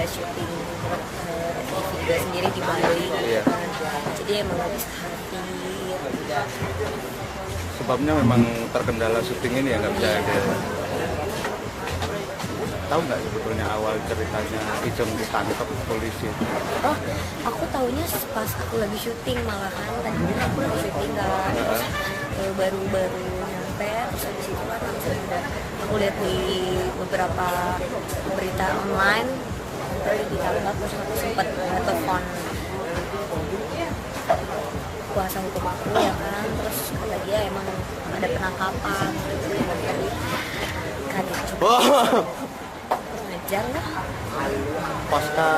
syuting video sendiri di Bali gitu kan. Jadi emang gak bisa hadir. Sebabnya memang terkendala syuting ini ya, nggak bisa hadir. Tahu nggak sebetulnya awal ceritanya Ijong ditangkap polisi? Oh, aku taunya pas aku lagi syuting malahan. Tadinya aku lagi syuting kan, terus baru-baru nyampe, terus habis itu kan langsung udah aku lihat di beberapa berita online tadi ditangkap, terus aku sempat telepon kuasa hukum aku ya kan, terus kata dia emang ada penangkapan kaget juga. Ngejar lah. Pasca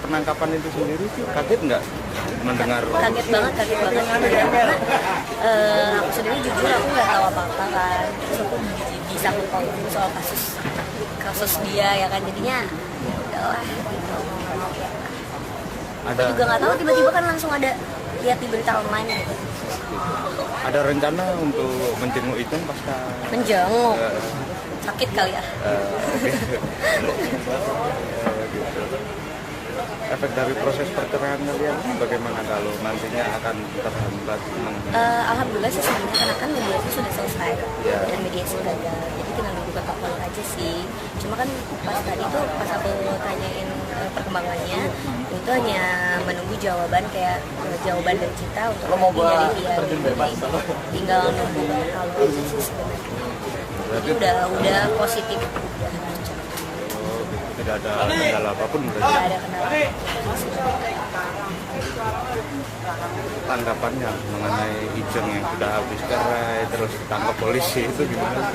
penangkapan itu sendiri sih kaget nggak mendengar? Kaget banget karena aku sendiri jujur aku nggak tahu apa-apa kan, terus aku disangkut pautin soal kasus dia ya kan, jadinya ya udahlah gitu. Aku juga nggak tahu, tiba-tiba kan langsung ada lihat di berita online gitu. Ada rencana untuk menjenguk Ijong pasca Menjenguk? Sakit kali ya. Efek dari proses perceraian kalian bagaimana kalau nantinya akan terhambat? Alhamdulillah sih sebenarnya karena kan mediasi sudah selesai dan mediasi gagal, jadi tinggal nunggu ketok palu aja sih. Cuma kan pas tadi tuh pas aku tanyain perkembangannya itu hanya menunggu jawaban kayak jawaban dari Cita untuk dari dia gitu. Jadi tinggal nunggu ketok palu aja sih sebenarnya. Jadi udah positif. Tidak ada kendala apapun berarti? Tidak ada kendala. Tanggapannya mengenai Ijong yang sudah habis cerai terus ditangkap polisi itu gimana?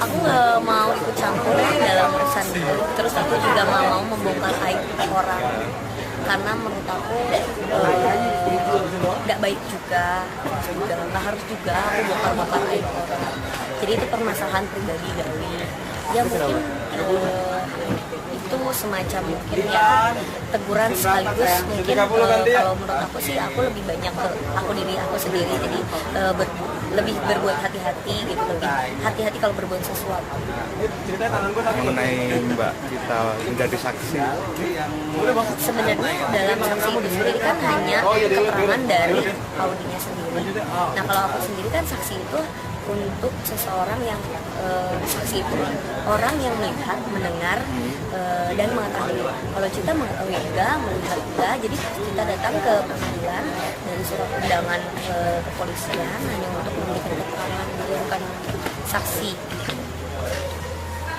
Aku nggak mau ikut campur dalam urusan itu. Terus aku juga nggak mau membongkar aib orang, karena menurut aku nggak baik juga nggak harus juga aku bongkar aib orang. Jadi itu permasalahan pribadi Gawi. Ya mungkin itu semacam mungkin ya teguran sekaligus mungkin kalau menurut aku sih aku lebih banyak ke diri aku sendiri, jadi lebih berbuat hati-hati gitu, lebih hati-hati kalau berbuat sesuatu. Mengenai Mbak Cita menjadi saksi, sebenarnya dalam saksi itu sendiri kan hanya keterangan dari Audinya sendiri. Nah kalau aku sendiri kan saksi itu untuk seseorang yang saksi itu orang yang melihat, mendengar, dan mengetahui. Kalau Cita mengetahui enggak, melihat enggak, jadi kita datang ke pengadilan dari surat undangan kepolisian hanya untuk memberikan keterangan, dia bukan saksi.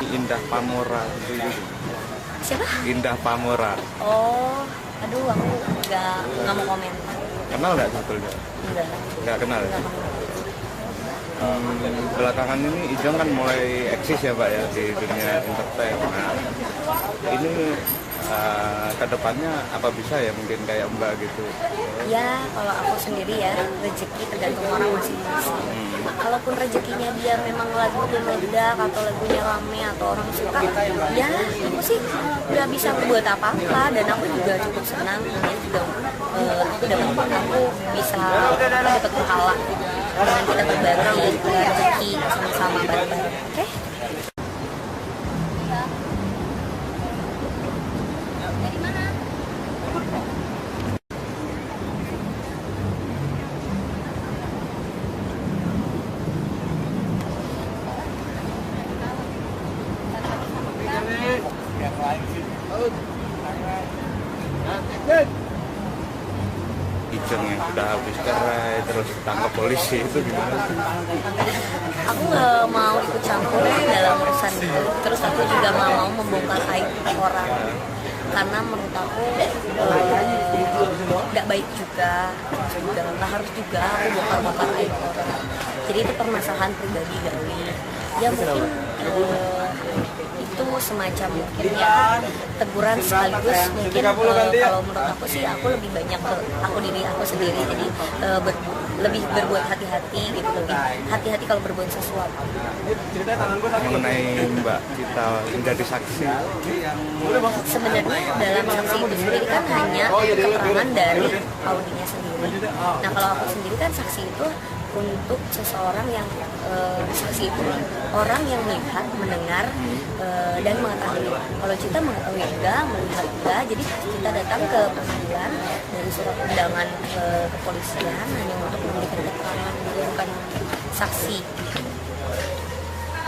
Indah Pamora itu. Siapa? Indah Pamora. Oh, aduh aku nggak mau komentar. Kenal nggak sebetulnya? Nggak kenal. Belakangan ini Ijong kan mulai eksis ya Pak ya di dunia entertain. Nah, ini kedepannya apa bisa ya mungkin kayak Mbak gitu? Ya kalau aku sendiri ya rezeki tergantung orang masing-masing. Kalaupun rezekinya dia memang lagunya meledak atau lagunya rame atau orang suka, ya aku sih nggak bisa berbuat apa-apa, dan aku juga cukup senang dia juga aku bisa dapat pahala dengan kita berbagi rezeki sama-sama bareng-bareng. Oke? Ijong yang sudah habis cerai terus ditangkap polisi itu gimana? Aku nggak mau ikut campur dalam urusan itu. Terus aku juga nggak mau membongkar aib orang, karena menurut aku nggak baik juga nggak harus juga aku bongkar aib orang. Jadi itu permasalahan pribadi Gawi. Ya mungkin itu semacam mungkin ya teguran sekaligus mungkin kalau menurut aku sih aku lebih banyak ke diri aku sendiri, jadi lebih berbuat hati-hati gitu, lebih hati-hati kalau berbuat sesuatu. Mengenai Mbak Cita menjadi saksi, sebenarnya dalam saksi itu sendiri kan hanya keterangan dari Audinya sendiri. Nah kalau aku sendiri kan saksi itu untuk seseorang yang saksi itu orang yang melihat, mendengar, dan mengetahui. Kalau kita mengetahui enggak, melihat enggak, jadi kita datang ke pengadilan dari surat undangan kepolisian hanya untuk memberikan keterangan, bukan saksi.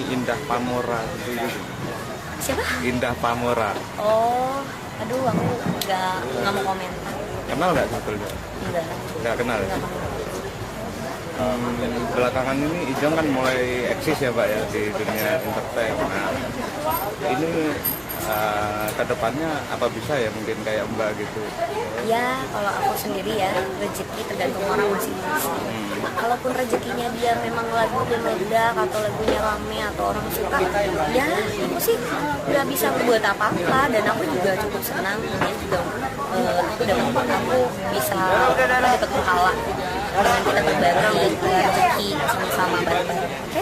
Indah Pamora itu. Siapa? Indah Pamora. Oh, aduh aku nggak mau komen. Kenal nggak sebetulnya? Nggak kenal. Nggak kenal. Belakangan ini Ijong kan mulai eksis ya Pak ya di dunia entertain. Nah, ini kedepannya apa bisa ya mungkin kayak Mbak gitu? Ya, kalau aku sendiri ya, rezeki tergantung orang masing-masing. Kalaupun rezekinya dia memang lagu meledak atau lagunya rame atau orang suka, ya aku sih nggak bisa buat apa-apa. Dan aku juga cukup senang, ini juga aku bisa dapat pahala dengan kita berbagi rezeki sama-sama bareng-bareng. Oke?